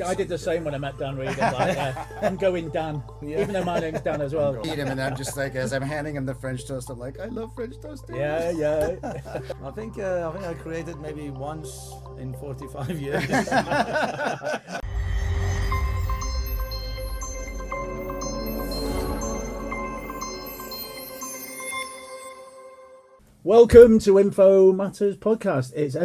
I did the same when I met Dan Reed. I'm going Dan, even though my name's Dan as well. Meet him, and I'm just like, as I'm handing him the French toast, I'm like, I love French toast. Too. Yeah. I think I created maybe once in 45 years. Welcome to Info Matters Podcast. It's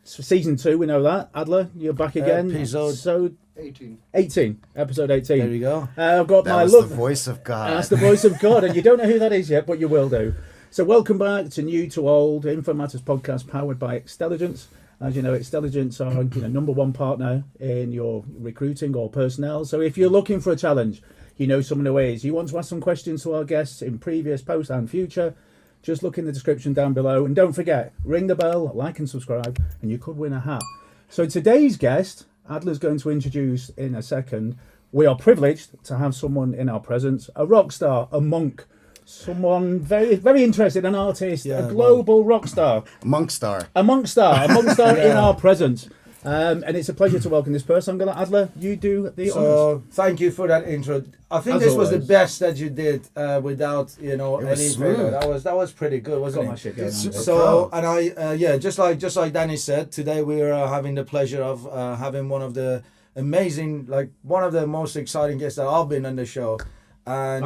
season 2, we know that. Adler, you're back again. Episode 18. Episode 18. There you go. I've got that my was look. the voice of God. That's the voice of God, and you don't know who that is yet, but you will do. So welcome back to New to Old, Info Matters Podcast, powered by Xtelligence. As you know, Xtelligence are number one partner in your recruiting or personnel. So if you're looking for a challenge, you know someone who is. You want to ask some questions to our guests in previous posts and future, just look in the description down below. And don't forget, ring the bell, like and subscribe, and you could win a hat. So today's guest, Adler's going to introduce in a second. We are privileged to have someone in our presence, a rock star, a monk, someone very, very interested, an artist, a global rock star. Monk star. A monk star in our presence. And it's a pleasure to welcome this person. I'm going to, Adler, you do the honours. Thank you for that intro. I think this was the best that you did without, any failure. That was pretty good, wasn't it? So, and I, just like Danny said, today we are having the pleasure of having one of the amazing, one of the most exciting guests that I've been on the show. And,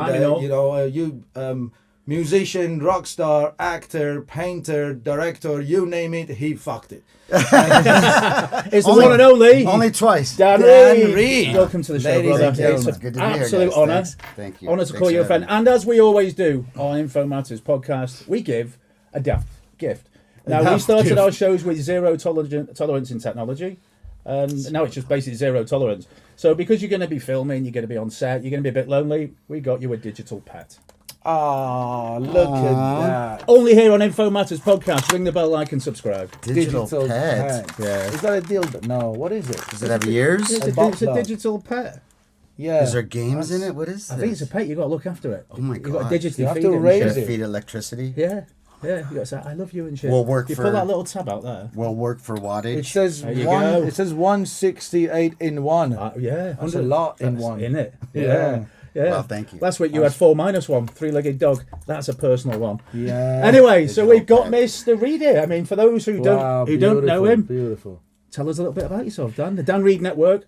musician, rock star, actor, painter, director, you name it, he fucked it. It's the one and only. Only twice. Dan Reed. Welcome to the show, brother. It's an good to be here, absolute guys. honour. Thank you. Honour to call you a friend. And as we always do on Info Matters Podcast, we give a daft gift. Now, we started our shows with zero tolerance in technology. And now it's just basically zero tolerance. So because you're going to be filming, you're going to be on set, you're going to be a bit lonely, we got you a digital pet. Ah, look at that. Only here on Info Matters Podcast. Ring the bell, like and subscribe. Digital pet. Yeah. Is that a dildo? No, what is it? Does it have ears? It's a digital pet. Yeah. Is there games in it? What is this? I think it's a pet. You've got to look after it. Oh my God. You've got to digitally you have feed to it. raise it. Feed electricity? Yeah. You got to say, I love you and shit. Will work you for... pull that little tab out there. Will work for wattage. It says go. It says 168 in one. Yeah. That's a lot in one. In it. Yeah. Well, thank you. Last week you had 4-1, three-legged dog. That's a personal one. Yeah. Anyway, so we've got Mr. Reed here. I mean, for those who don't know him, beautiful. Tell us a little bit about yourself, Dan. The Dan Reed Network,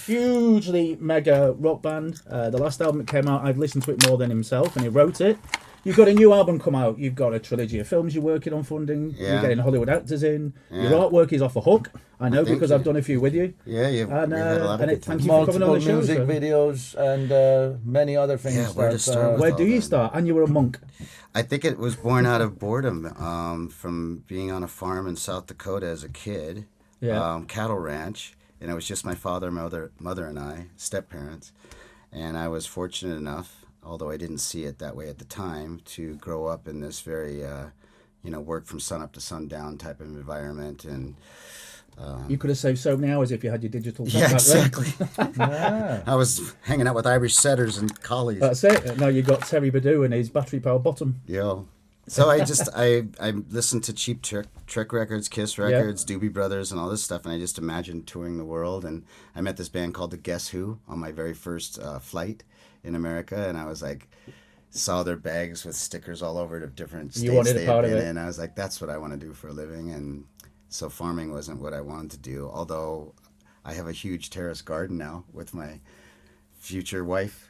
hugely mega rock band. The last album that came out, I've listened to it more than himself, and he wrote it. You've got a new album come out. You've got a trilogy of films you're working on funding. Yeah. You're getting Hollywood actors in. Yeah. Your artwork is off a hook. I know because I've done a few with you. Yeah, you've had a lot of good thank you for coming on the show. Music videos and many other things. Yeah, where to start with where do you that? start? And you were a monk. I think it was born out of boredom from being on a farm in South Dakota as a kid. Yeah. Cattle ranch. And it was just my father, mother, and I, step-parents. And I was fortunate enough, although I didn't see it that way at the time, to grow up in this very, work from sun up to sundown type of environment. And you could have saved so many hours if you had your digital. Yeah, exactly. Yeah. I was hanging out with Irish setters and collies. That's it. Now you got Terry Badu and his battery-powered bottom. Yo. So I listened to Cheap Trick records, Kiss records, Doobie Brothers, and all this stuff, and I just imagined touring the world. And I met this band called the Guess Who on my very first flight in America, and I was like, saw their bags with stickers all over of different states they had been in. I was like, that's what I want to do for a living. And so farming wasn't what I wanted to do, although I have a huge terrace garden now with my future wife.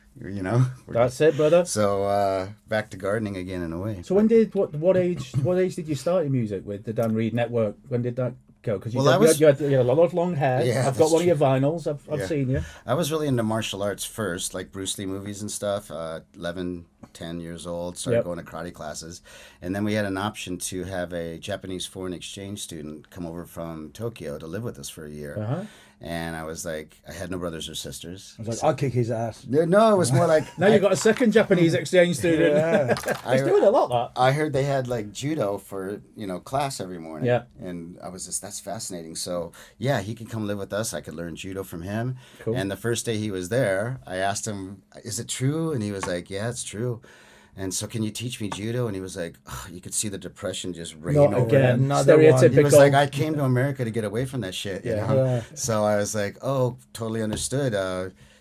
That's it, brother. So back to gardening again in a way. So what age did you start your music with the Dan Reed Network? When did that go? Because you had a lot of long hair. Yeah, I've got one of your vinyls. I've seen you. I was really into martial arts first, like Bruce Lee movies and stuff. 11, 10 years old, started going to karate classes. And then we had an option to have a Japanese foreign exchange student come over from Tokyo to live with us for a year. Uh-huh. And I was like, I had no brothers or sisters. I was like, I'll kick his ass. No, it was more like... Now you've got a second Japanese exchange student. Yeah. He's doing a lot, that. I heard they had like judo for, class every morning. Yeah. And I was that's fascinating. So, yeah, he could come live with us. I could learn judo from him. Cool. And the first day he was there, I asked him, is it true? And he was like, yeah, it's true. And so, can you teach me judo? And he was like, oh, you could see the depression just rain Not over again. him. Stereotypical. He was like, I came to America to get away from that shit. You know? Yeah. So I was like, oh, totally understood.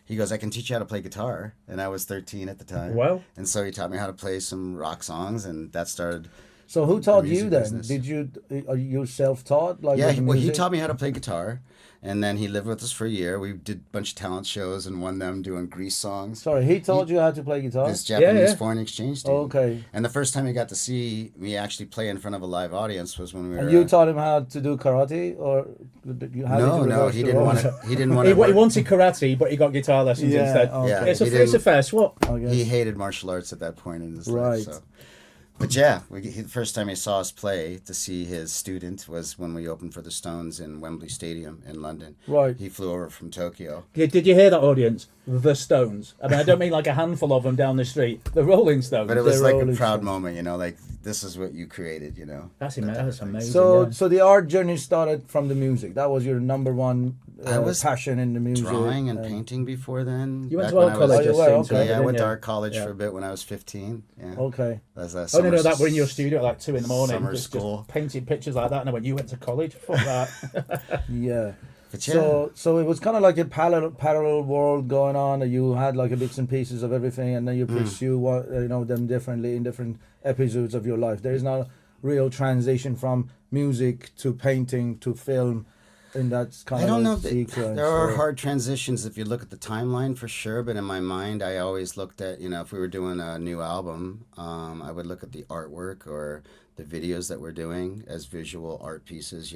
He goes, I can teach you how to play guitar. And I was 13 at the time. Wow. And so he taught me how to play some rock songs, and that started. So who taught the you music then? business. Did you are you self-taught? Like Yeah, with well, he music? taught me how to play guitar. And then he lived with us for a year. We did a bunch of talent shows and won them doing Grease songs. Sorry, he taught you how to play guitar? This Japanese yeah. foreign exchange student. Okay. And the first time he got to see me actually play in front of a live audience was when we were. And you taught him how to do karate, or No, he didn't want to. He didn't want He to. wanted karate, but he got guitar lessons Yeah, instead. okay. Yeah, It's he a fair swap. He hated martial arts at that point in his Right. life. So. But yeah, the first time he saw us play to see his student was when we opened for the Stones in Wembley Stadium in London. Right. He flew over from Tokyo. Did you hear that, audience? The Stones. I mean, I don't mean like a handful of them down the street. The Rolling Stones. But it was The like a Rolling proud Stones. moment, you know, like this is what you created, you know. That's amazing. So, yeah. so the art journey started from the music. That was your number one I was passion in the music. Drawing and painting before then. You went back to when art I was- college. Oh, you were, okay. Yeah, I went to you? art college Yeah. for a bit when I was 15. Yeah. Okay. That's that Oh, no, summer- that we're in your studio at like 2 a.m. Summer just school. painting pictures like that. And I went, you went to college? Fuck that. Yeah. But yeah. So it was kind of like a parallel world going on. And you had like a bits and pieces of everything, and then you pursue them differently in different episodes of your life. There is not a real transition from music to painting to film, and that's kind I don't know. of sequence. There are or- hard transitions if you look at the timeline for sure, but in my mind, I always looked at, if we were doing a new album, I would look at the artwork or the videos that we're doing as visual art pieces,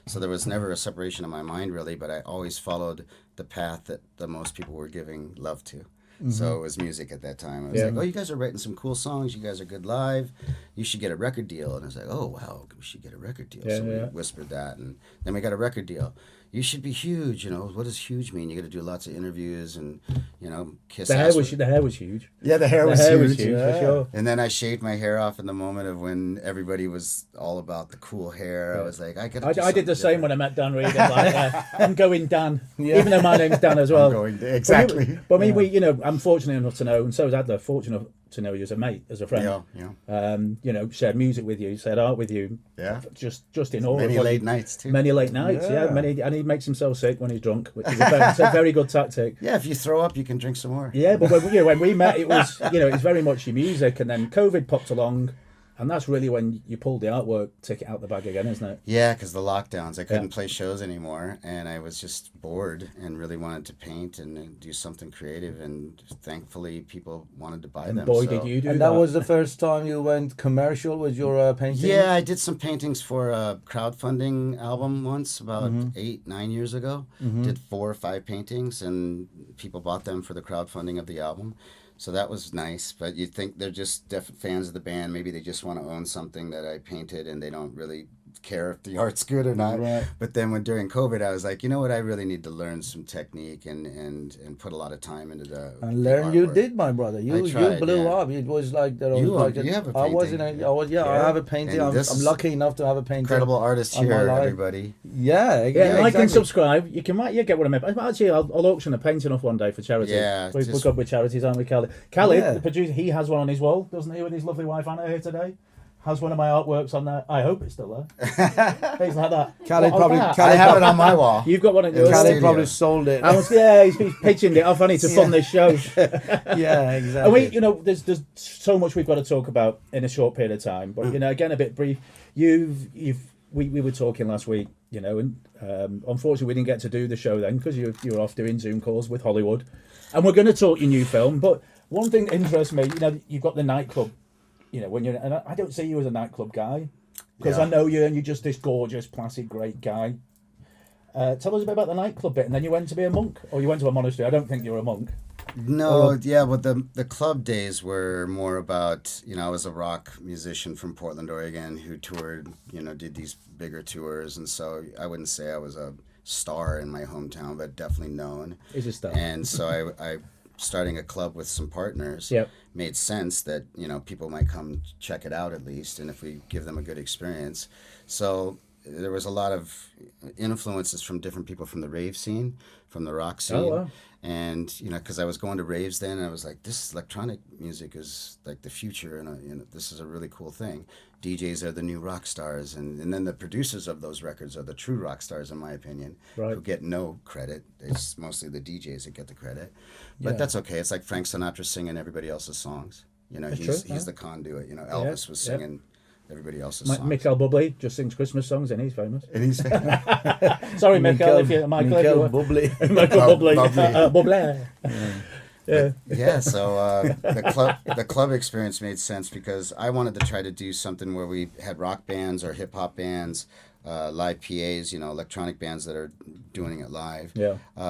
So there was never a separation in my mind really, but I always followed the path that the most people were giving love to. So it was music at that time. I was like, oh, you guys are writing some cool songs. You guys are good live. You should get a record deal. And I was like, oh, wow, we should get a record deal. So we whispered that. And then we got a record deal. You should be huge. What does huge mean? You got to do lots of interviews and, kiss The ass. hair was huge. Yeah, the hair The was hair huge. was huge, for sure. And then I shaved my hair off in the moment of when everybody was all about the cool hair. I was like, I did the same when I met Dan Reed. I'm going Dan, even though my name's Dan as well. I'm going exactly. But I mean, I'm fortunate enough to know, and so is Adler, fortunate to know you as a mate, as a friend. Yeah. Shared music with you, shared art with you. Yeah. Just in all. Many late nights too. Many late nights, Yeah. Many, and he makes himself sick when he's drunk, which is it's a very good tactic. Yeah, if you throw up, you can drink some more. Yeah, but when we met, it was it's very much your music, and then COVID popped along, and that's really when you pulled the artwork ticket out the bag again, isn't it? Yeah, because the lockdowns, I couldn't play shows anymore, and I was just bored and really wanted to paint and do something creative, and thankfully people wanted to buy them. Boy, so. did you do And that was the first time you went commercial with your painting? Yeah, I did some paintings for a crowdfunding album once, about 8-9 years ago. Did 4 or 5 paintings, and people bought them for the crowdfunding of the album. So that was nice, but you'd think they're just fans of the band. Maybe they just want to own something that I painted, and they don't really care if the art's good or not. Right. But then during COVID, I was like, you know what? I really need to learn some technique and put a lot a lot into the And learn you did, my brother. You tried, blew yeah. up. It was like that. You like have a I was in painting. I have a painting. And I'm this lucky enough to have a painting. incredible artist on my here, life. everybody. Yeah, Yeah, exactly. like and subscribe. You get what I mean. Actually, I'll auction a painting off one day for charity. Yeah, we're just- good with charities, aren't we, Callie? Callie, Yeah. the producer, he has one on his wall, doesn't he, with his lovely wife Anna here today? Has one of my artworks on there. I hope it's still there. Things like that. Callie What, probably- that? Callie I have it on my wall. You've got one at yours. Callie- Callie studio. probably sold it. He's pitching it off. I need to fund this show. Yeah, exactly. And there's so much we've got to talk about in a short period of time. But again, a bit brief. We were talking last week, and unfortunately we didn't get to do the show then because you were off doing Zoom calls with Hollywood, and we're going to talk your new film. But one thing that interests me, you've got the nightclub. When you're, and I don't see you as a nightclub guy because Yeah. I know you and you're just this gorgeous, placid, great guy. Tell us a bit about the nightclub bit, and then you went to be a monk, or you went to a monastery. I don't think you were a monk. No, yeah, but the club days were more about, I was a rock musician from Portland, Oregon, who toured, did these bigger tours, and so I wouldn't say I was a star in my hometown, but definitely known. Is a star. And so I starting a club with some partners Yep. made sense that, people might come check it out at least, and if we give them a good experience. So there was a lot of influences from different people from the rave scene, from the rock scene. Oh, wow. And, because I was going to raves then, and I was like, this electronic music is like the future, and this is a really cool thing. DJs are the new rock stars, and then the producers of those records are the true rock stars, in my opinion, who get no credit. It's mostly the DJs that get the credit. But that's okay. It's like Frank Sinatra singing everybody else's songs. He's the conduit. Elvis was singing everybody else's songs. Michael Bublé just sings Christmas songs, and he's famous. And he's famous. Sorry, Michael, if you're Michael Bublé. Michael Bublé. Bublé. Yeah. So the club experience made sense because I wanted to try to do something where we had rock bands or hip hop bands, live PAs, electronic bands that are doing it live.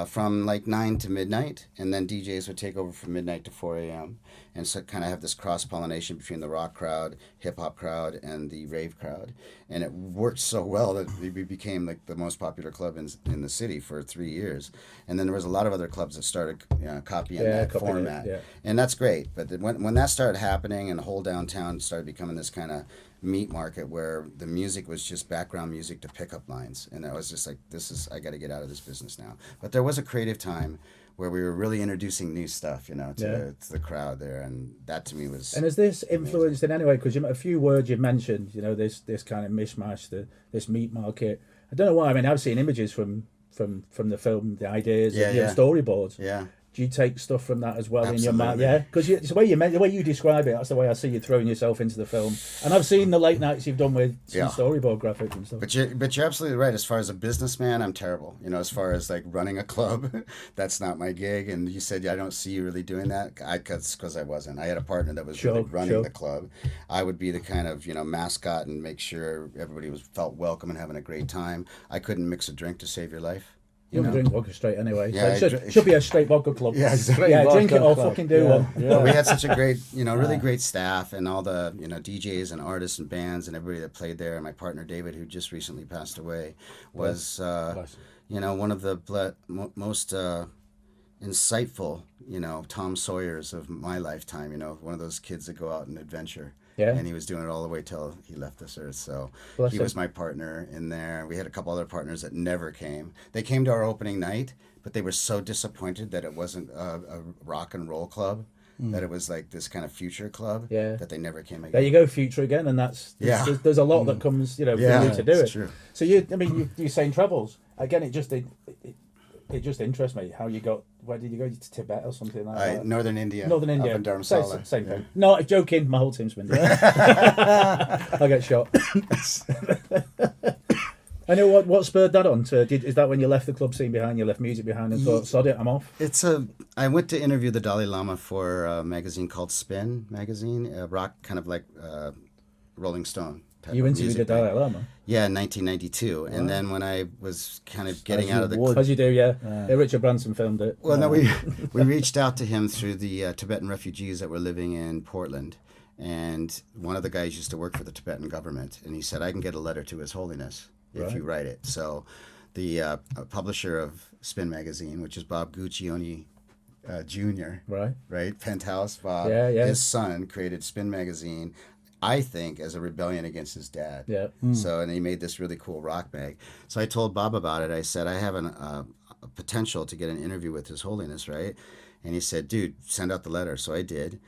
From like 9 to midnight, and then DJs would take over from midnight to 4 a.m. And so kind of have this cross-pollination between the rock crowd, hip-hop crowd, and the rave crowd. And it worked so well that we became like the most popular club in the city for 3 years. And then there was a lot of other clubs that started copying that format. And that's great. But when that started happening and the whole downtown started becoming this kind of meat market where the music was just background music to pickup lines. And I was just like, I got to get out of this business now. But there was a creative time where we were really introducing new stuff, to the crowd there, and that to me was. And has this influenced in any way? Because a few words you've mentioned, this kind of mishmash, this meat market. I don't know why. I mean, I've seen images from the film, the ideas, and storyboards. Yeah. Do you take stuff from that as well Absolutely. in your mind? Yeah, because it's the way you describe it. That's the way I see you throwing yourself into the film. And I've seen the late nights you've done with some storyboard graphics and stuff. But you're absolutely right. As far as a businessman, I'm terrible. As far as like running a club, that's not my gig. And you said I don't see you really doing that. Because I wasn't. I had a partner that was really running the club. I would be the kind of mascot and make sure everybody felt welcome and having a great time. I couldn't mix a drink to save your life. You don't drink vodka straight anyway. Yeah, so it should be a straight vodka club. Yeah, exactly. Yeah, drink it or fucking do one. Yeah. But we had such a great, really great staff, and all the, DJs and artists and bands and everybody that played there. And my partner David, who just recently passed away, was, one of the most insightful, Tom Sawyers of my lifetime. One of those kids that go out and adventure. Yeah. And he was doing it all the way till he left this earth. So he was my partner in there. We had a couple other partners that never came. They came to our opening night, but they were so disappointed that it wasn't a rock and roll club, that it was like this kind of future club, that they never came again. There you go, future again, and there's a lot that comes, for you to do it. True. So you're saying travels again. It just interests me how you got. Where did you go to Tibet or something like that? Northern India. Up in Dharamsala. Same thing. No, joking. My whole team's been there. I get shot. I know what spurred that on. Is that when you left the club scene behind? You left music behind and thought, "Sod it, I'm off." I went to interview the Dalai Lama for a magazine called Spin magazine, a rock kind of like Rolling Stone. You interviewed the Dalai Lama? Yeah, in 1992. Wow. And then when I was kind of getting out of the... As you do, yeah. Richard Branson filmed it. Well, no, we reached out to him through the Tibetan refugees that were living in Portland. And one of the guys used to work for the Tibetan government. And he said, I can get a letter to His Holiness if you write it. So the publisher of Spin magazine, which is Bob Guccione Jr., right? Penthouse Bob, his son created Spin magazine, I think, as a rebellion against his dad. Yeah. So, and he made this really cool rock mag. So I told Bob about it. I said, I have a potential to get an interview with His Holiness, right? And he said, dude, send out the letter. So I did.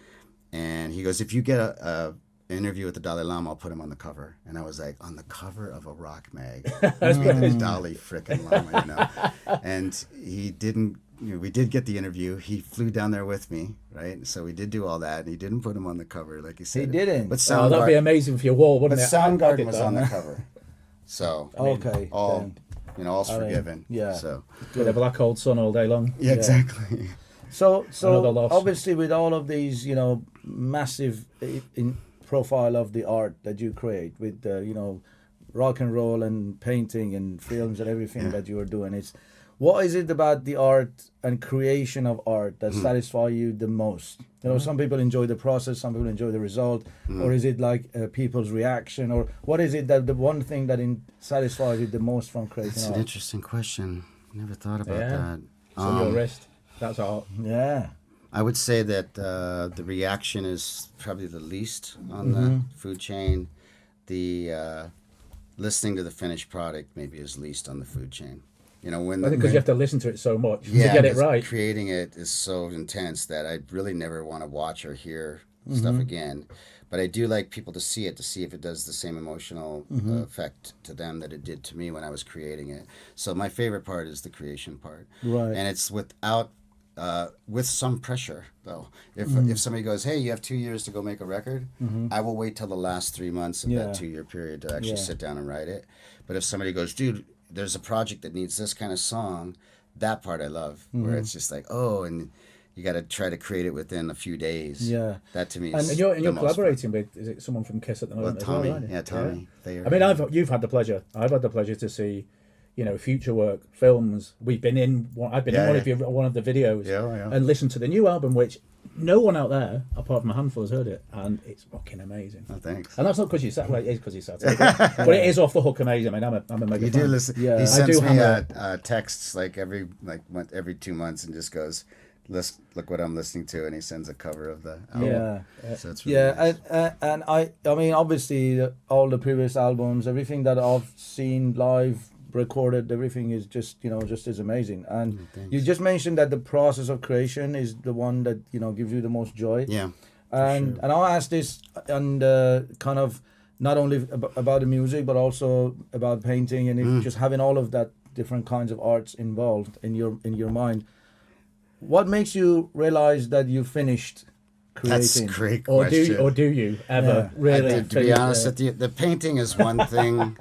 And he goes, if you get an interview with the Dalai Lama, I'll put him on the cover. And I was like, on the cover of a rock mag? That's the Dalai frickin' Lama, And he didn't. We did get the interview. He flew down there with me, right? So we did do all that, and he didn't put him on the cover, like you said. He didn't. But that'd be amazing for your wall, wouldn't it? But Soundgarden was on the cover, so all's forgiven. Yeah. So with a black old sun all day long. Yeah, exactly. So obviously with all of these, massive in profile of the art that you create with rock and roll and painting and films and everything that you are doing, what is it about the art and creation of art that satisfy you the most? Some people enjoy the process, some people enjoy the result, or is it like people's reaction, or what is it that the one thing that satisfies you the most from creating art? That's an interesting question. Never thought about that. So your wrist, that's art. Yeah. I would say that the reaction is probably the least on the food chain. The listening to the finished product maybe is least on the food chain. You know, when I think because you have to listen to it so much to yeah, get it right. creating it is so intense that I really never want to watch or hear stuff again. But I do like people to see it, to see if it does the same emotional effect to them that it did to me when I was creating it. So my favorite part is the creation part. Right. And it's with some pressure, though. If somebody goes, hey, you have 2 years to go make a record, I will wait till the last 3 months of that 2 year period to actually sit down and write it. But if somebody goes, dude, there's a project that needs this kind of song, that part I love, where it's just like, oh, and you got to try to create it within a few days. Yeah, that to me is. And you're collaborating with, is it someone from Kiss at the moment? With Tommy, as well, yeah, Tommy. Yeah. I mean, you've had the pleasure. I've had the pleasure to see, you know, future work, films. I've been in one of the videos, and listened to the new album, which no one out there, apart from a handful, has heard it, and it's fucking amazing. Oh, thanks. And that's not because you sat. Well, it is because you sat. But it is off the hook amazing. I mean, I'm a mega You fan. do listen. Yeah. He sends I me texts every 2 months and just goes, look what I'm listening to, and he sends a cover of the album. So it's really nice. and I mean, obviously, all the previous albums, everything that I've seen live, recorded, everything is just is amazing. And you just mentioned that the process of creation is the one that gives you the most joy. Yeah. And I'll ask this, and kind of not only about the music, but also about painting, and just having all of that different kinds of arts involved in your mind. What makes you realize that you finished creating? That's a great question. Or do you ever really? To be honest with you, the painting is one thing.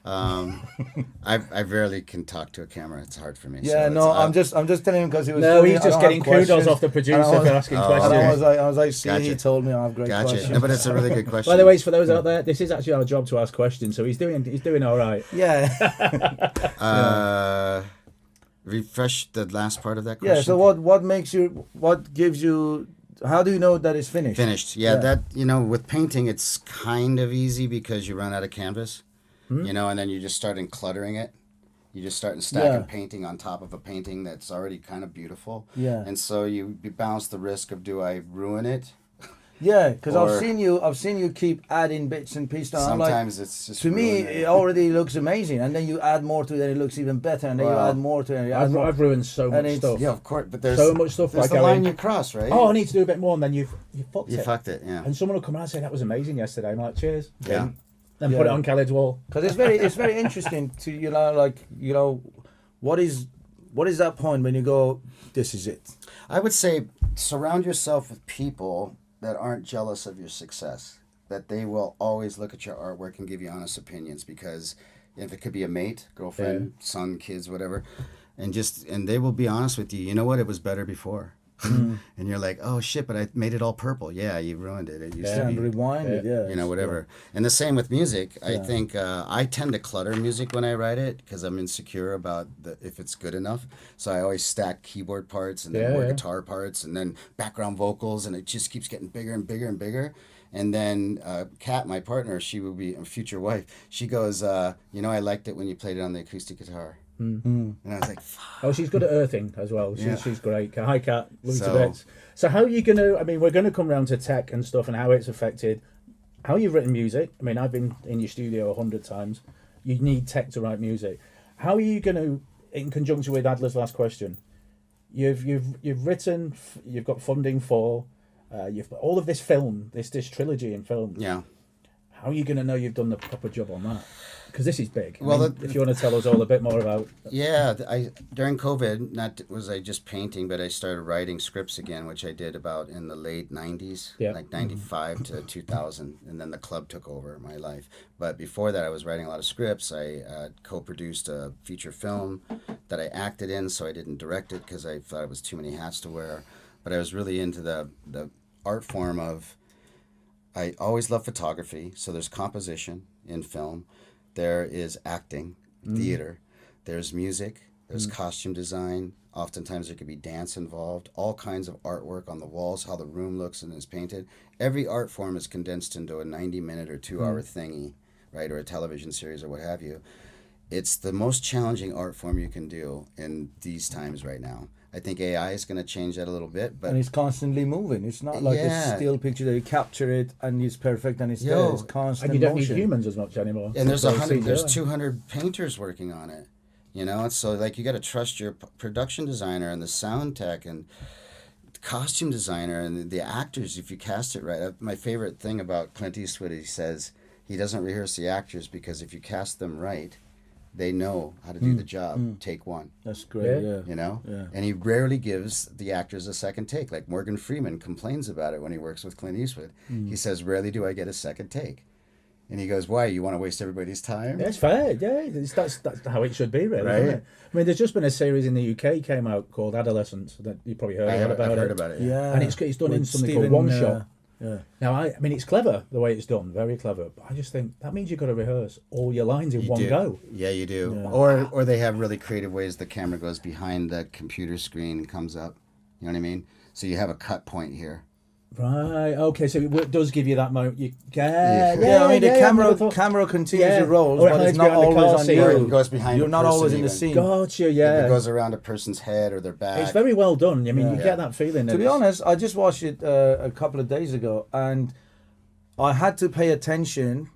I rarely can talk to a camera. It's hard for me. Yeah, so no, I'm just telling him because he was. No, he's just getting kudos off the producer for asking questions. And I was like, see, Gotcha. he told me I have great questions. No, but it's a really good question. By the way, for those out there, this is actually our job to ask questions, so he's doing all right. Yeah. Refresh the last part of that question. Yeah. So what gives you? How do you know that it's finished? Finished. Yeah. That with painting, it's kind of easy because you run out of canvas. And then you just start cluttering it. You just start stacking painting on top of a painting that's already kind of beautiful. Yeah. And so you balance the risk of, do I ruin it? Yeah, because I've seen you keep adding bits and pieces. Sometimes it's just. To me, it already looks amazing, and then you add more to it, and it looks even better, and then you add more to it. And I've ruined so much stuff. Yeah, of course, but there's so much stuff. There's the line you cross, right? Oh, I need to do a bit more, and then you fucked it. You fucked it, yeah. And someone will come around and say, that was amazing yesterday. I'm like, cheers. Yeah. Then put it on Khaled's wall. Because it's very interesting to what is that point when you go, this is it? I would say surround yourself with people that aren't jealous of your success, that they will always look at your artwork and give you honest opinions, because if it could be a mate, girlfriend, son, kids, whatever, and they will be honest with you. You know what? It was better before. And you're like, oh shit, but I made it all purple. Yeah, you ruined it. It used to be. Rewind it, whatever. And the same with music. I think I tend to clutter music when I write it because I'm insecure about if it's good enough. So I always stack keyboard parts and then more guitar parts and then background vocals, and it just keeps getting bigger and bigger and bigger. And then Kat, my partner, she will be a future wife. She goes, I liked it when you played it on the acoustic guitar. And I was like, fuck. Oh, she's good at earthing as well. She's great. Hi, Kat. Love you to bits. So how are you going to, we're going to come around to tech and stuff and how it's affected how you've written music. I mean, I've been in your studio 100 times. You need tech to write music. How are you going to, in conjunction with Adler's last question, you've written, you've got funding for, you've got all of this film, this trilogy in film. Yeah. How are you going to know you've done the proper job on that? Because this is big. If you want to tell us all a bit more about. Yeah, during COVID, not was I just painting, but I started writing scripts again, which I did about in the late 90s, like 95 to 2000, and then the club took over my life. But before that, I was writing a lot of scripts. I co-produced a feature film that I acted in, so I didn't direct it because I thought it was too many hats to wear. But I was really into the art form of, I always loved photography, so there's composition in film. There is acting, theater, there's music, there's costume design. Oftentimes there could be dance involved, all kinds of artwork on the walls, how the room looks and is painted. Every art form is condensed into a 90-minute or 2-hour thingy, right, or a television series or what have you. it's the most challenging art form you can do in these times right now. I think AI is going to change that a little bit, but and it's constantly moving. It's not like a still picture that you capture it and it's perfect and it's there. It's constant and you don't motion. need humans as much anymore. And there's 200 painters working on it. You know, so like you got to trust your production designer and the sound tech and costume designer and the actors if you cast it right. My favorite thing about Clint Eastwood, he says he doesn't rehearse the actors because if you cast them right, they know how to do the job. Take one. That's great. Yeah. You know, yeah. And he rarely gives the actors a second take. Like Morgan Freeman complains about it when he works with Clint Eastwood. He says, "Rarely do I get a second take." And he goes, "Why? You want to waste everybody's time?" Yeah, it's fair. Yeah, that's how it should be, really. Right? Isn't it? I mean, there's just been a series in the UK came out called Adolescence that you probably heard about. I've heard about it. Yeah. And it's done in something called one shot. Yeah. Now, I mean, it's clever the way it's done, very clever. But I just think that means you've got to rehearse all your lines in one go. Yeah, you do. Yeah. Or they have really creative ways the camera goes behind the computer screen and comes up. You know what I mean? So you have a cut point here. Right. Okay. So it does give you that moment. I mean, the camera continues to roll, but it's not always on you. It goes behind. You're not always in the scene. Gotcha. Yeah. It goes around a person's head or their back. It's very well done. I mean, you get that feeling. To be honest, I just watched it a couple of days ago, and I had to pay attention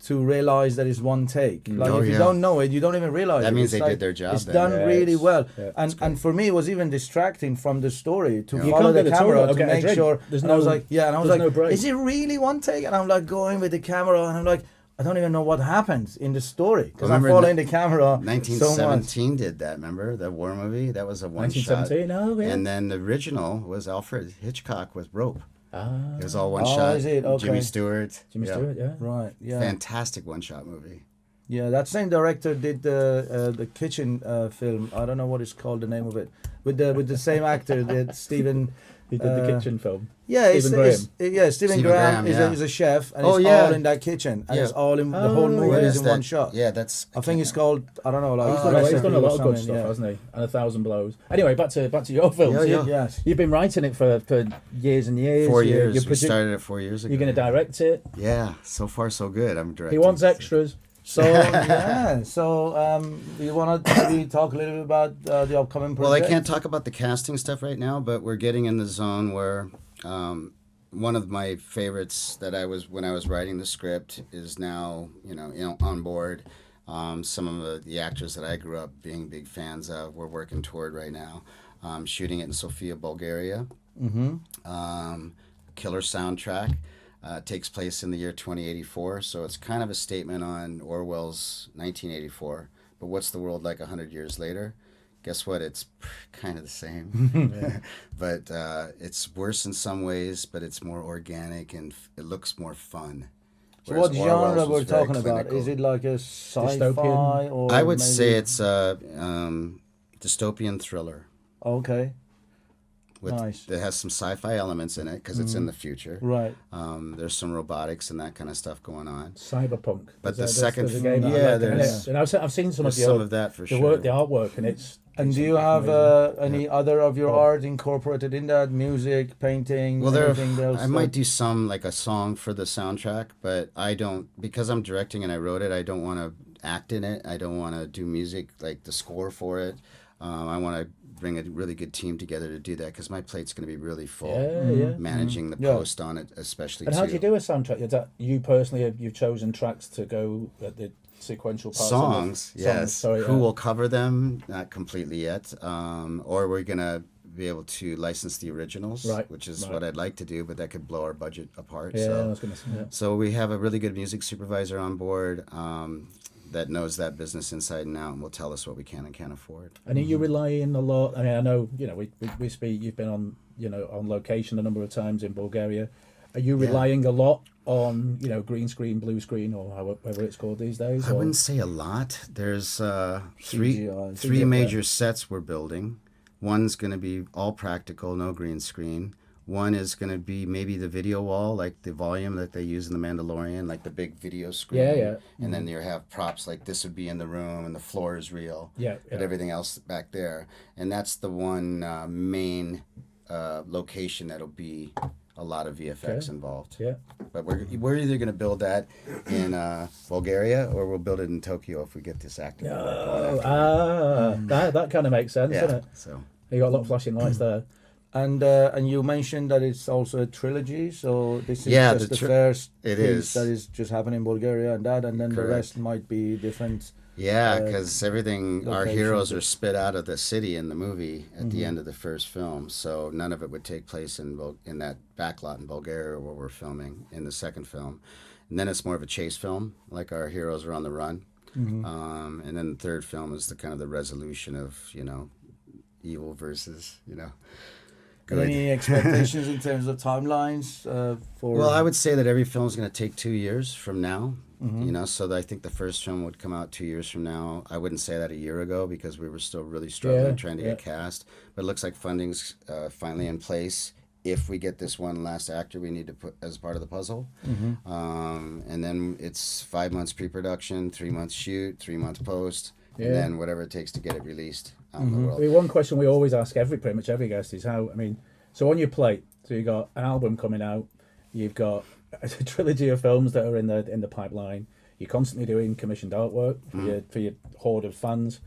to realize that it's one take. Like if you don't know it, you don't even realize that it. means they did their job. It's done really well. Yeah, and for me, it was even distracting from the story to follow the camera to make sure. I was like, is it really one take? And I'm like going with the camera, and I'm like, I don't even know what happens in the story because I'm following the camera. 1917 did that. Remember the war movie? That was a one shot. 1917, oh yeah. And then the original was Alfred Hitchcock with Rope. Ah. It was all one shot. Is it? Okay. Jimmy Stewart. Stewart, yeah. Right, yeah. Fantastic one shot movie. Yeah, that same director did the kitchen film. I don't know what it's called, the name of it. With the same actor, that Stephen. He did the kitchen film. Yeah, Stephen Stephen Graham is a chef, and it's all in that kitchen, and it's all in the whole movie is in one shot. Yeah, that's. I think it's called. I don't know. Like he's done a lot of good stuff, hasn't he? And 1,000 Blows. Anyway, back to your films. Yes. You've been writing it for years and years. 4 years. We started it 4 years ago. You're going to direct it. Yeah, so far so good. I'm directing. He wants extras. So you want to maybe talk a little bit about the upcoming project? Well, I can't talk about the casting stuff right now, but we're getting in the zone where one of my favorites that when I was writing the script is now on board. Some of the actors that I grew up being big fans of, we're working toward right now. Shooting it in Sofia, Bulgaria. Mm-hmm. Killer soundtrack. Takes place in the year 2084, so it's kind of a statement on Orwell's 1984. But what's the world like 100 years later? Guess what? It's kind of the same. But it's worse in some ways, but it's more organic and it looks more fun. So what genre we're talking about? Is it like a sci-fi dystopian? Or I would say it's a dystopian thriller. Okay. Nice. It has some sci-fi elements in it because it's in the future. Right. There's some robotics and that kind of stuff going on. Cyberpunk. But the second, and I've seen some of that for sure. The artwork, and it's. And do you have any other of your art incorporated in that? Music, painting, anything else? I might do some, like a song for the soundtrack, but I don't, because I'm directing and I wrote it, I don't want to act in it. I don't want to do music, like the score for it. I want to bring a really good team together to do that because my plate's going to be really full. Managing the post on it, especially. And how do you do a soundtrack? Is that you personally, you've chosen tracks to go at the sequential parts? Songs, yes. Who will cover them? Not completely yet. Or we're going to be able to license the originals, which is what I'd like to do, but that could blow our budget apart. Yeah, so, I was going to say. Yeah. So we have a really good music supervisor on board. That knows that business inside and out and will tell us what we can and can't afford. And are you relying a lot? I mean, I know, we speak, you've been on, on location a number of times in Bulgaria. Are you relying a lot on, green screen, blue screen, or however it's called these days? I wouldn't say a lot. There's three major sets we're building. One's going to be all practical, no green screen. One is going to be maybe the video wall, like the volume that they use in The Mandalorian, like the big video screen. Yeah. And then you have props like this would be in the room and the floor is real. But everything else back there. And that's the one main location that'll be a lot of VFX involved. Yeah. But we're either going to build that in Bulgaria or we'll build it in Tokyo if we get this acting. That kind of makes sense, doesn't it? So you got a lot of flashing lights there. And you mentioned that it's also a trilogy, so this is just the first piece that is just happening in Bulgaria and then the rest might be different. Yeah, because everything, our heroes are spit out of the city in the movie at the end of the first film, so none of it would take place in that backlot in Bulgaria where we're filming in the second film. And then it's more of a chase film, like our heroes are on the run. And then the third film is the kind of the resolution of, evil versus, Any expectations in terms of timelines for? Well, I would say that every film is going to take 2 years from now. So I think the first film would come out 2 years from now. I wouldn't say that a year ago because we were still really struggling trying to get cast. But it looks like funding's finally in place. If we get this one last actor we need to put as part of the puzzle. And then it's 5 months pre-production, 3 months shoot, 3 months post, and then whatever it takes to get it released out in the world. One question we always ask pretty much every guest is so on your plate, so you got an album coming out, you've got a trilogy of films that are in the pipeline. You're constantly doing commissioned artwork for your horde of fans.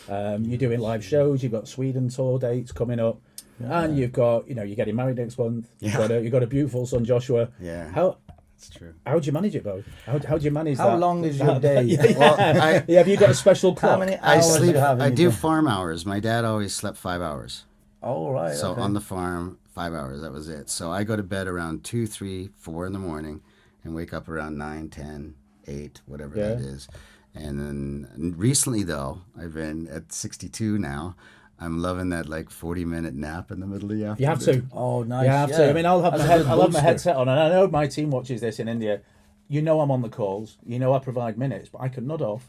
You're doing live shows. You've got Sweden tour dates coming up, and you've got you're getting married next month. You've got a beautiful son, Joshua. Yeah, that's true. How do you manage it both? How do you manage that? How long is your day? Have you got a special clock? How many hours do you have? I do farm hours. My dad always slept 5 hours. Oh, right. So on the farm, 5 hours, that was it. So I go to bed around 2, 3, 4 in the morning and wake up around 9, 10, 8, whatever that is. And then recently, though, I've been at 62 now. I'm loving that 40-minute nap in the middle of the afternoon. You have to. Oh, nice. You have to. I mean, I'll have my headset on, and I know my team watches this in India. I'm on the calls. I provide minutes, but I can nod off.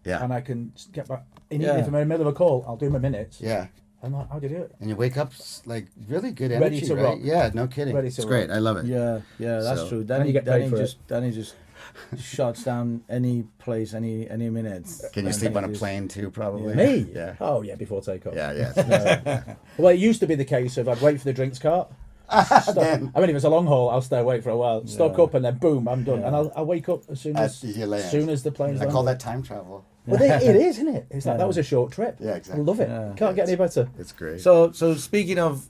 Yeah. And I can get back. If I'm in the middle of a call, I'll do my minutes. Yeah. I'm like, how do you do it? And you wake up really good energy, ready to right? rock. Yeah, no kidding. It's great. I love it. Yeah, that's true. Danny just shuts down any place, any minutes. Can you sleep on a plane too? Probably. Me? Yeah. Oh yeah, before takeoff. Yeah. Well, it used to be the case of I'd wait for the drinks cart. If it's a long haul, I'll stay awake for a while. Stock up and then boom, I'm done. And I'll wake up as soon as the plane's I call that time travel. Well, it is, isn't it? It's like that was a short trip. Yeah, exactly. I love it. Can't get any better. It's great. So speaking of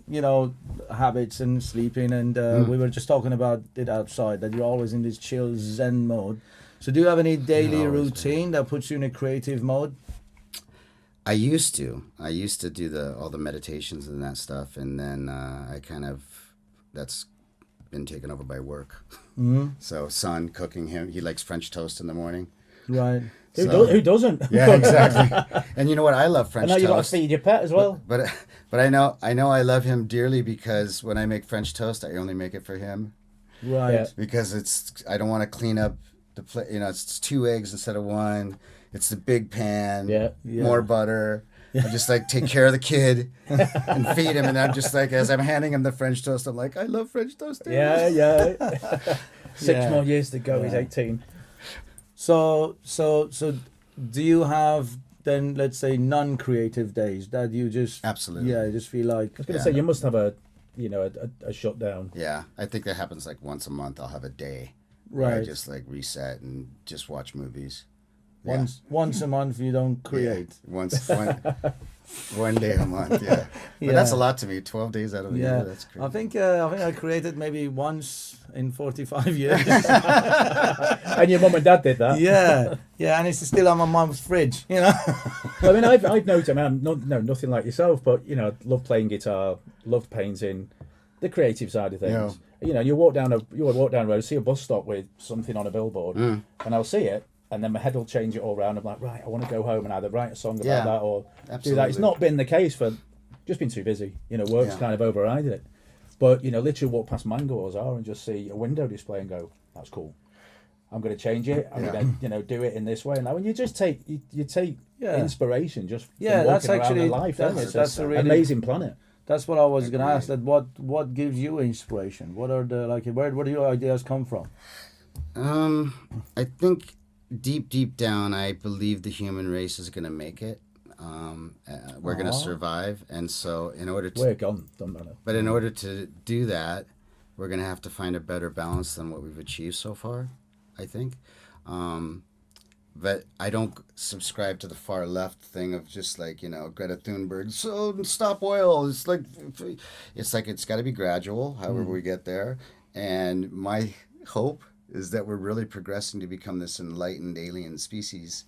habits and sleeping, and we were just talking about it outside that you're always in this chill Zen mode. So do you have any daily routine that puts you in a creative mode? I used to do all the meditations and that stuff, and then that's been taken over by work. So son cooking he likes French toast in the morning. Right. Who doesn't? Yeah, exactly. And you know what? I love French toast. I know you got to feed your pet as well. But I know I love him dearly because when I make French toast, I only make it for him. Right. Yeah. Because I don't want to clean up the plate. It's 2 eggs instead of 1. It's the big pan. Yeah. More butter. I just take care of the kid and feed him, and I'm just as I'm handing him the French toast, I'm like, I love French toast. Too. Yeah. 6 more years to go. He's 18. So do you have then, let's say, non-creative days that you just absolutely you just feel like I was going to say you must have a shutdown. Yeah, I think that happens once a month. I'll have a day right where I just reset and just watch movies. Once a month you don't create. One day a month, yeah. But that's a lot to me. 12 days out of the year, that's crazy. I think I created maybe once in 45 years. And your mum and dad did that. Yeah, and it's still on my mum's fridge, I mean, I've noticed. I'm nothing like yourself, but love playing guitar, loved painting, the creative side of things. Yeah. You walk down the road, see a bus stop with something on a billboard, and I'll see it. And then my head will change it all around. I'm like, right, I want to go home and either write a song about that or do that. It's not been the case just been too busy. Work's kind of overriding it. But, literally walk past Mango Bazaar and just see a window display and go, that's cool. I'm going to change it. I'm going to, do it in this way. And now when you just take, you take inspiration just from walking around in life. That's a really amazing planet. That's what I was going to ask. That what gives you inspiration? What are where do your ideas come from? I think deep down, I believe the human race is going to make it. We're going to survive, and so in order to we're gone, don't matter. But in order to do that, we're going to have to find a better balance than what we've achieved so far, I think. But I don't subscribe to the far left thing of just like, Greta Thunberg, so stop oil. It's like it's got to be gradual, however we get there. And my hope is that we're really progressing to become this enlightened alien species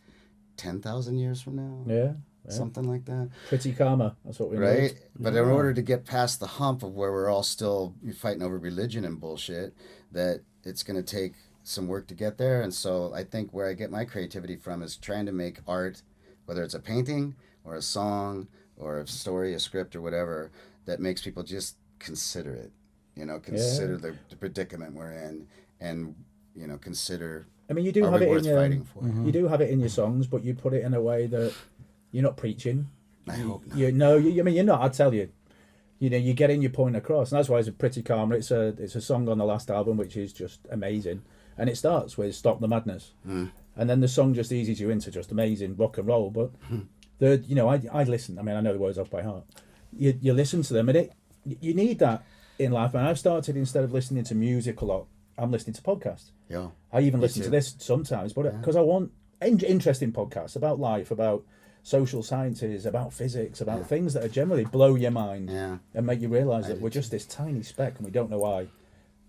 10,000 years from now. Yeah. Something like that. Pretty karma. That's what we right? need. But in order to get past the hump of where we're all still fighting over religion and bullshit, that it's going to take some work to get there. And so I think where I get my creativity from is trying to make art, whether it's a painting or a song or a story, a script or whatever, that makes people just consider it. Consider the predicament we're in, and consider. I mean, you do have it in your fighting for. You do have it in your songs, but you put it in a way that you're not preaching. I hope not. I mean, you're not. I tell you, you're getting your point across, and that's why it's a Pretty Karma. It's a song on the last album which is just amazing, and it starts with "Stop the Madness," and then the song just eases you into just amazing rock and roll. But I listen. I mean, I know the words off by heart. You listen to them, and you need that in life. And I've started, instead of listening to music a lot, I'm listening to podcasts. Yeah. I even listen to this sometimes, but because I want interesting podcasts about life, about social sciences, about physics, about things that are generally blow your mind and make you realise that we're just this tiny speck and we don't know why.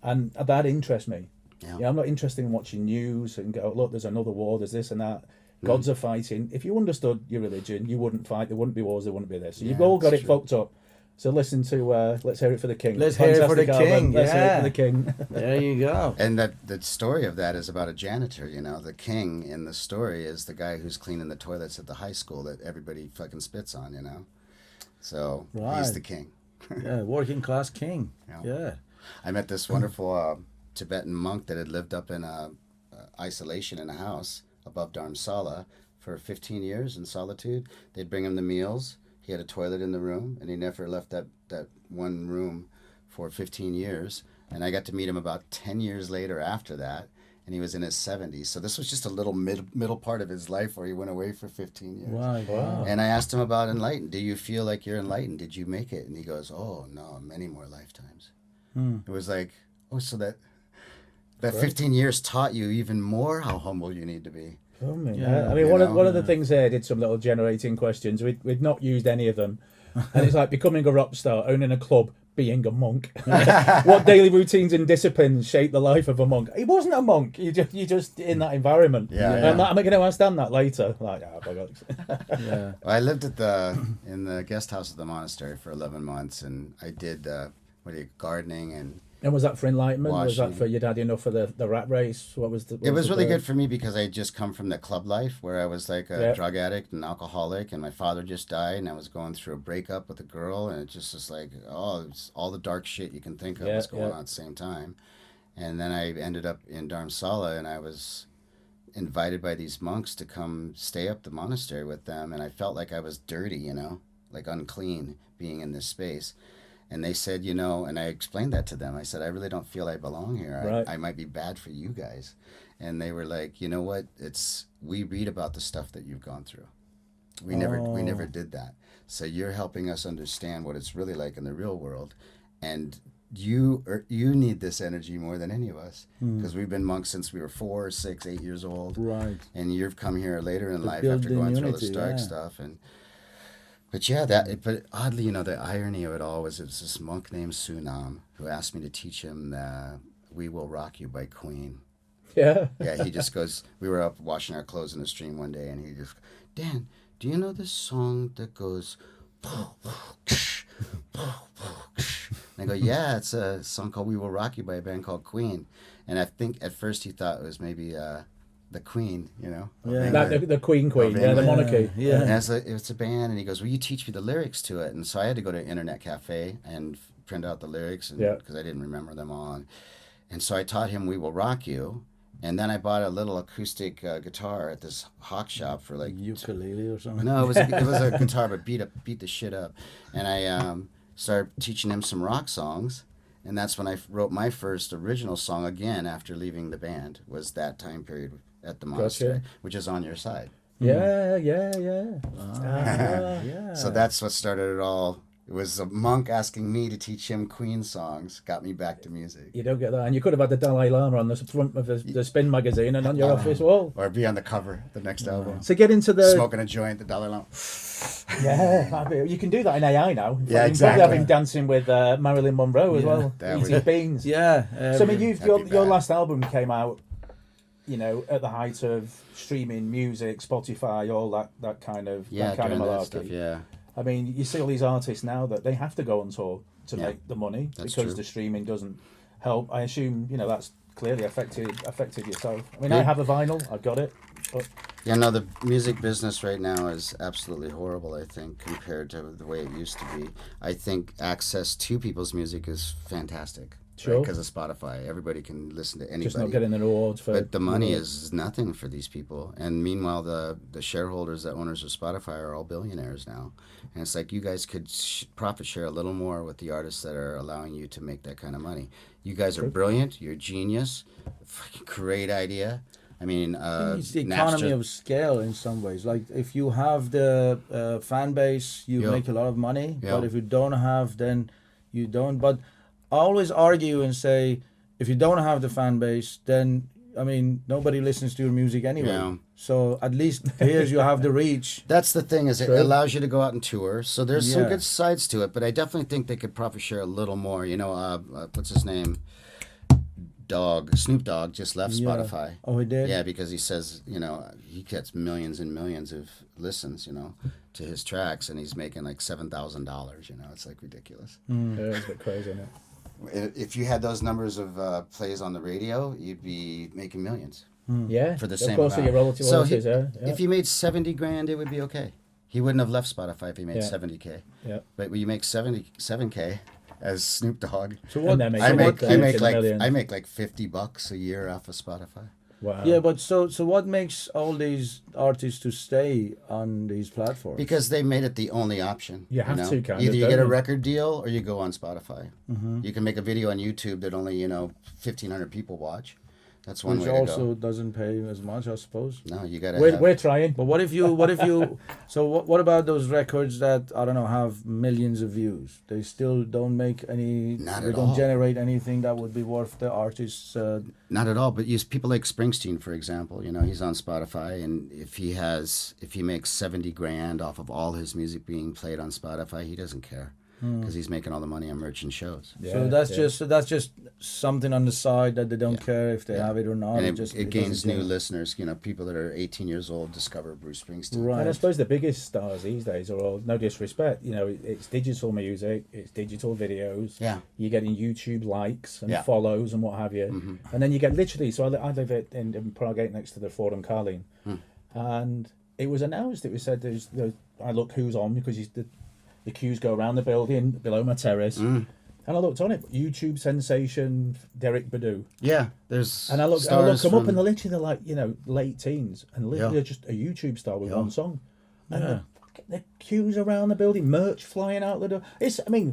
And that interests me. Yeah. I'm not interested in watching news and go, look, there's another war, there's this and that. Gods are fighting. If you understood your religion, you wouldn't fight. There wouldn't be wars. There wouldn't be this. So you've all got it fucked up. So listen to Let's Hear It for the King. Let's hear it for the king. Let's hear it for the king. There you go. And the story of that is about a janitor. The king in the story is the guy who's cleaning the toilets at the high school that everybody fucking spits on. So he's the king. Yeah, working class king. Yeah. I met this wonderful Tibetan monk that had lived up in isolation in a house above Dharamsala for 15 years in solitude. They'd bring him the meals. He had a toilet in the room, and he never left that one room for 15 years. And I got to meet him about 10 years later after that, and he was in his 70s. So this was just a little middle part of his life where he went away for 15 years. Wow. And I asked him about enlightened. Do you feel like you're enlightened? Did you make it? And he goes, oh, no, many more lifetimes. It was like, so that 15 years taught you even more how humble you need to be. I mean, one of the things there, I did some little generating questions. We'd not used any of them. And it's like becoming a rock star, owning a club, being a monk. What daily routines and disciplines shape the life of a monk? He wasn't a monk. You just in that environment. I'm going to understand that later. Like, Well, I lived in the guest house of the monastery for 11 months, and I did gardening and. And was that for enlightenment? Was that for your dad enough for the rat race? It was really good for me because I just come from the club life where I was like a drug addict and alcoholic, and my father just died, and I was going through a breakup with a girl, and it just was like, it's all the dark shit you can think of was going on at the same time. And then I ended up in Dharamsala, and I was invited by these monks to come stay up the monastery with them, and I felt like I was dirty, like unclean being in this space. And they said, and I explained that to them. I said, I really don't feel I belong here. Right. I might be bad for you guys. And they were like, you know what? We read about the stuff that you've gone through. We never did that. So you're helping us understand what it's really like in the real world. And you need this energy more than any of us, because we've been monks since we were 4, 6, 8 years old. Right. And you've come here later in life after going through all this dark stuff. But oddly, the irony of it all was this monk named Sunam who asked me to teach him "We Will Rock You" by Queen. Yeah. Yeah, he just goes. We were up washing our clothes in the stream one day, and he just, Dan, do you know this song that goes? And I go, yeah, it's a song called "We Will Rock You" by a band called Queen. And I think at first he thought it was maybe the Queen, the Queen, the monarchy. Yeah. And it's a band, and he goes, will you teach me the lyrics to it? And so I had to go to an internet cafe and print out the lyrics because I didn't remember them all. And so I taught him "We Will Rock You." And then I bought a little acoustic guitar at this hawk shop for like ukulele or something. No, it was a guitar, but beat the shit up. And I started teaching him some rock songs. And that's when I wrote my first original song again after leaving the band, was that time period at the monastery, which is On Your Side. Yeah. So that's what started it all It was a monk asking me to teach him Queen songs, got me back to music. You don't get that. And you could have had the Dalai Lama on the front of the Spin magazine and on your office wall. Or be on the cover of the next album. So get into the... Smoking a joint, the Dalai Lama. Yeah, you can do that in AI now. Yeah, you exactly. can probably have him dancing with Marilyn Monroe as well. Eating beans. Yeah. So I mean, your last album came out, at the height of streaming music, Spotify, all that kind of malarkey. Stuff, yeah. I mean, you see all these artists now that they have to go on tour to make the money because true. the streaming doesn't help. I assume that's clearly affected yourself. I mean, I have a vinyl, I've got it. But Yeah, no, the music business right now is absolutely horrible, I think, compared to the way it used to be. I think access to people's music is fantastic. Sure. Because of Spotify. Everybody can listen to anybody. just not getting the rewards for... But the money is nothing for these people. And meanwhile, the shareholders, the owners of Spotify are all billionaires now. And it's like you guys could profit share a little more with the artists that are allowing you to make that kind of money. You guys are brilliant. You're a genius. Fucking great idea. I mean, it's the economy of scale in some ways. Like if you have the fan base, you make a lot of money. But if you don't have, then you don't. But I always argue and say, if you don't have the fan base, then nobody listens to your music anyway. Yeah. So at least here you have the reach. That's the thing, is it allows you to go out and tour. So there's some good sides to it, but I definitely think they could profit share a little more. What's his name? Snoop Dogg just left Spotify. Oh, he did? Yeah, because he says, he gets millions and millions of listens, to his tracks, and he's making like $7,000, it's like ridiculous. Yeah, it's a bit crazy, isn't it? If you had those numbers of plays on the radio, you'd be making millions. Yeah, for the same of course, amount. Your royalties, If you made 70 grand, it would be okay. He wouldn't have left Spotify if he made 70K. Yeah. But when you make 77K as Snoop Dogg, so what? I make like $50 a year off of Spotify. Wow. Yeah, but so what makes all these artists to stay on these platforms? Because they made it the only option. You have to, kind Either of, you get a don't you? record deal or you go on Spotify. Mm-hmm. You can make a video on YouTube that only 1,500 people watch. That's one Which way to also go. doesn't pay as much, I suppose. No, you gotta. We're trying. But what if you? So what about those records that have millions of views? They still don't make any. They don't generate anything that would be worth the artist's. Not at all. But use people like Springsteen, for example. He's on Spotify, and if he makes 70 grand off of all his music being played on Spotify, he doesn't care. Because he's making all the money on merch and shows. Yeah, so that's just something on the side that they don't care if they have it or not. And it gains new listeners. People that are 18 years old discover Bruce Springsteen. Right. And I suppose the biggest stars these days are all, no disrespect, it's digital music, it's digital videos. Yeah. You're getting YouTube likes and follows and what have you. Mm-hmm. And then you get literally, so I live in Prague next to the Forum Karlin. And it was announced, it was said, I look who's on because the queues go around the building below my terrace. And I looked on it, YouTube sensation Derek Badu. Yeah, there's. And I look them up, and they're like, late teens, and literally just a YouTube star with one song. And the queues around the building, merch flying out the door.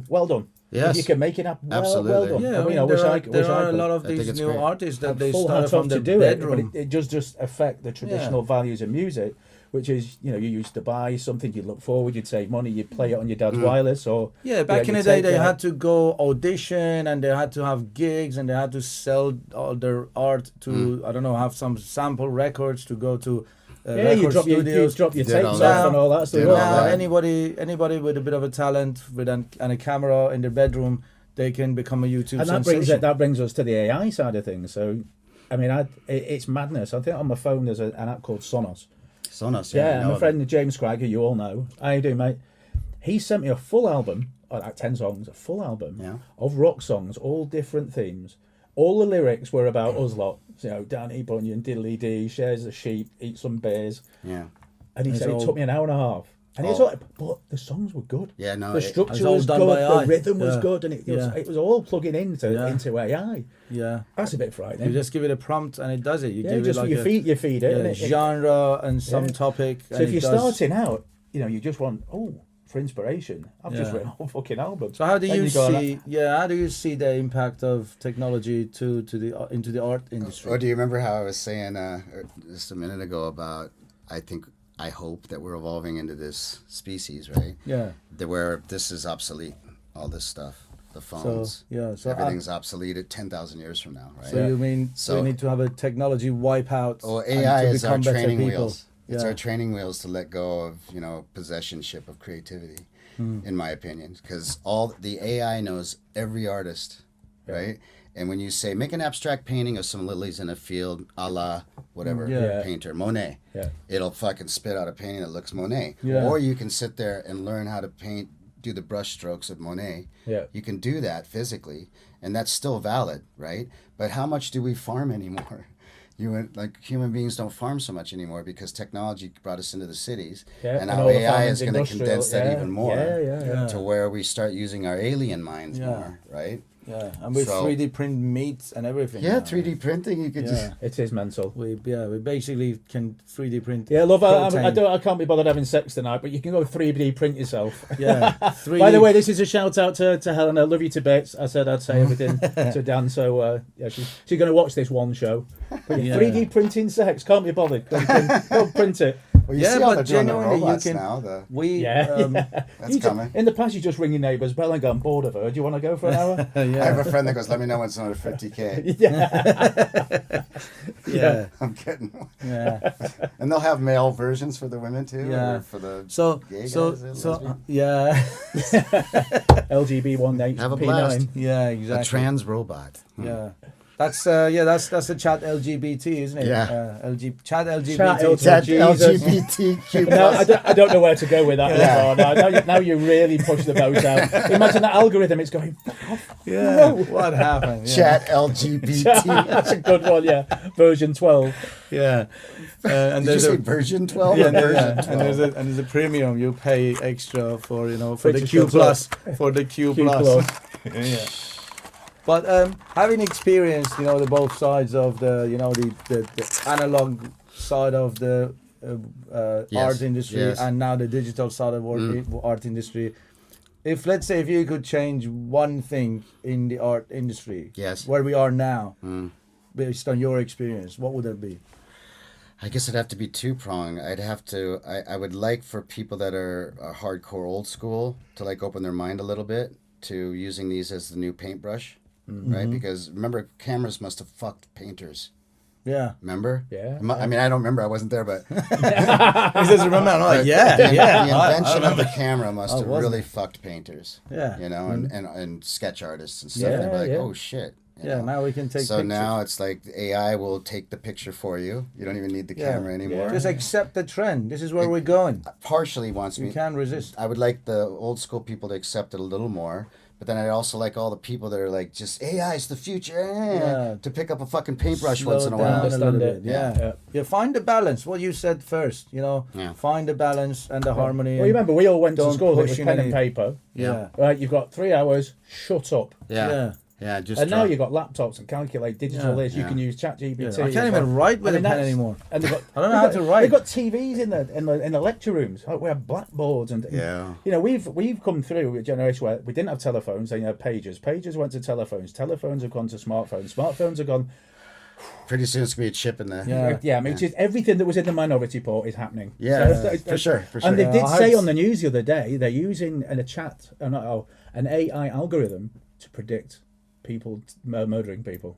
Well done. Yes. If you can make it up, Absolutely. well done. Yeah, there are a lot of these new artists that they start from the bedroom. But it does just affect the traditional values of music, which is, you used to buy something, you'd look forward, you'd save money, you'd play it on your dad's wireless, or... Yeah, back in the day, they had to go audition, and they had to have gigs, and they had to sell all their art to, have some sample records to go to record studios. You drop your tapes off and all that stuff. Now, anybody with a bit of a talent and a camera in their bedroom, they can become a YouTube sensation. And that brings us to the AI side of things. So, it's madness. I think on my phone there's an app called Sonos. Yeah, my friend James Craig, who you all know. How you doing, mate? He sent me a full album, like 10 songs, a full album of rock songs, all different themes. All the lyrics were about us lot. Danny Bunyan, diddly dee, shares a sheep, eat some bears. Yeah. And he said it took me an hour and a half. And it's all, but the songs were good. Yeah, no. The structure was good, the rhythm was good, and it was all plugging into AI. Yeah. That's a bit frightening. You just give it a prompt and it does it. You feed it. Genre and some topic. So if you're starting out, you just want, for inspiration, I've just written a whole fucking album. So how do you see the impact of technology into the art industry? Do you remember how I was saying just a minute ago about, I think I hope that we're evolving into this species, right? Yeah. Where this is obsolete, all this stuff. The phones. So everything's obsolete at 10,000 years from now, right? So you mean we need to have a technology wipe out? Well, AI to is our become better training people. wheels. It's our training wheels to let go of, possessionship of creativity, in my opinion. Because all the AI knows every artist, right? And when you say, make an abstract painting of some lilies in a field, a la whatever painter, Monet, it'll fucking spit out a painting that looks Monet. Yeah. Or you can sit there and learn how to do the brush strokes of Monet. Yeah. You can do that physically, and that's still valid, right? But how much do we farm anymore? Human beings don't farm so much anymore because technology brought us into the cities, and now AI is going to condense that even more to where we start using our alien minds more, right? Yeah, and with 3D print meats and everything. Yeah, now. 3D printing, you could just... It is mental. We basically can 3D print. Yeah, love. I can't be bothered having sex tonight, but you can go 3D print yourself. Yeah. 3D. By the way, this is a shout out to Helena. Love you to bits. I said I'd say everything to Dan, so she's going to watch this one show. But 3D printing sex, can't be bothered. Go print it. Well, you see how they're doing the robots now. That's coming. In the past, you just ring your neighbour's bell and go, I'm bored of her. Do you want to go for an hour? I have a friend that goes, let me know when it's another 50K. Yeah. I'm kidding. Yeah. And they'll have male versions for the women too. Yeah. Or for the gay guys. LGB 1H Have a blast. P9. Yeah, exactly. A trans robot. Yeah. That's the chat LGBT, isn't it? Yeah. Chat LGBT. Chat LGBTQ+. No, I don't know where to go with that anymore. Now you really push the boat out. Imagine that algorithm, it's going, fuck off. Yeah. No. What happened? Yeah. Chat LGBT. That's a good one, yeah. Version 12. Yeah. And Did you say version 12 yeah, or version 12? And there's a premium you pay extra for, for Which the is Q+. good For the Q+. Yeah. But having experienced, the both sides of the analog side of the art industry and now the digital side of art industry, let's say if you could change one thing in the art industry, where we are now, based on your experience, what would that be? I guess it'd have to be two-pronged. I would like for people that are hardcore old school to open their mind a little bit to using these as the new paintbrush. Right, because remember, cameras must have fucked painters. Yeah. Remember? Yeah. I mean, I don't remember. I wasn't there, but He says, remember? I'm like, the invention of the camera must have really fucked painters. Yeah. And sketch artists and stuff. They'd be like, oh shit. Now we can take So pictures. now it's like the AI will take the picture for you. You don't even need the camera anymore. Just accept the trend. This is where we're going. Partially wants me. You can't resist. I would like the old school people to accept it a little more. But then I also like all the people that are like, just AI is the future, to pick up a fucking paintbrush Slow once in a while. down a little bit. Yeah. Find the balance. What you said first, find the balance and the harmony. Well, you remember, we all went to school with push pen and paper. Yeah. Right, you've got 3 hours, shut up. Yeah, just and now you've got laptops and calculate digital this. You can use ChatGPT. I can't even write with a pen anymore. And they've got, I don't know how to write. They've got TVs in the lecture rooms. We have blackboards and we've come through a generation where we didn't have telephones. They had pagers. Pagers went to telephones. Telephones have gone to smartphones. Smartphones have gone. Pretty soon it's gonna be a chip in there. I mean, just everything that was in the Minority Report is happening. For sure. And they did say on the news the other day they're using an AI algorithm to predict people murdering people.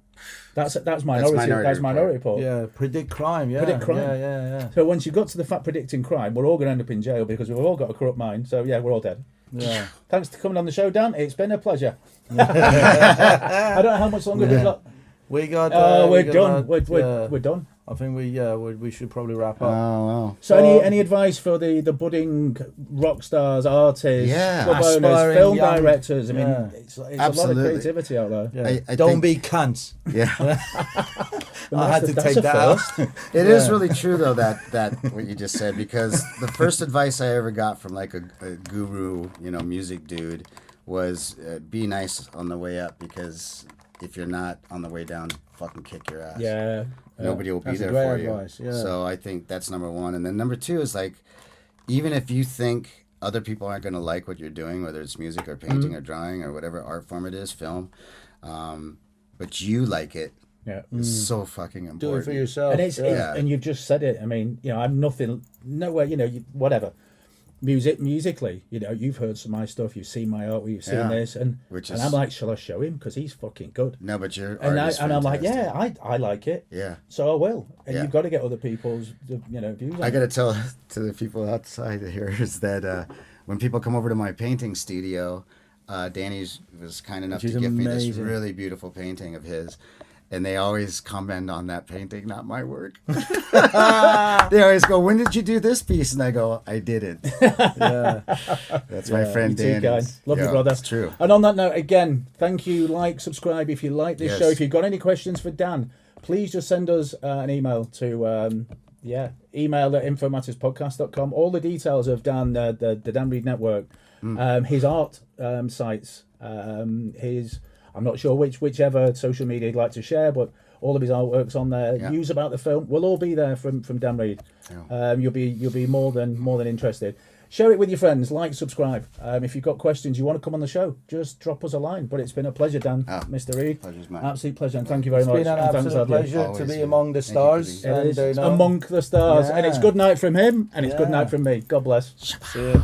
That's Minority Report. Yeah, predict crime. Yeah, predict crime. Yeah. So once you've got to the fact predicting crime, we're all going to end up in jail because we've all got a corrupt mind. So we're all dead. Yeah. Thanks for coming on the show, Dan. It's been a pleasure. I don't know how much longer we've got. We're done. We're done. I think we should probably wrap up. Oh, wow. So any advice for the budding rock stars, artists, club owners, film directors? I mean, it's a lot of creativity out there. Yeah. I don't be cunts. Yeah. I had to take that out. It is really true though that what you just said, because the first advice I ever got from like a guru, music dude was be nice on the way up, because if you're not on the way down, fucking kick your ass. Yeah. Nobody will be That's there great for advice, you. So I think that's number one. And then number two is like, even if you think other people aren't going to like what you're doing, whether it's music or painting or drawing or whatever art form it is, film, but you like it, Yeah. It's so fucking important. Do it for yourself. And and you've just said it. I mean, you know, I'm nothing, nowhere, you know, whatever. Musically, you know, you've heard some of my stuff, you've seen my art, you've seen this, and I'm like, shall I show him? Because he's fucking good. No, but you're and I'm like, yeah, I like it. Yeah. So I will. And you've got to get other people's, you know, views on I got to tell to the people outside here is that when people come over to my painting studio, Danny was kind enough to give me this really beautiful painting of his. And they always comment on that painting, not my work. They always go, "When did you do this piece?" And I go, "I did it." That's my friend Danny. Lovely brother. It's true. And on that note, again, thank you. Like, subscribe if you like this show. If you've got any questions for Dan, please just send us an email to email at infomatterspodcast.com. All the details of Dan, the Dan Reed Network, his art sites, his. I'm not sure whichever social media he'd like to share, but all of his artwork's on there. News about the film will all be there from Dan Reed. Yeah. You'll be more than interested. Share it with your friends. Like, subscribe. If you've got questions, you want to come on the show, just drop us a line. But it's been a pleasure, Dan, Mr. Reed. Pleasure's mine. Absolute pleasure, and thank you very much. It's been an absolute pleasure to be among the stars. Among the stars, and it's good night from him, and it's good night from me. God bless. See you.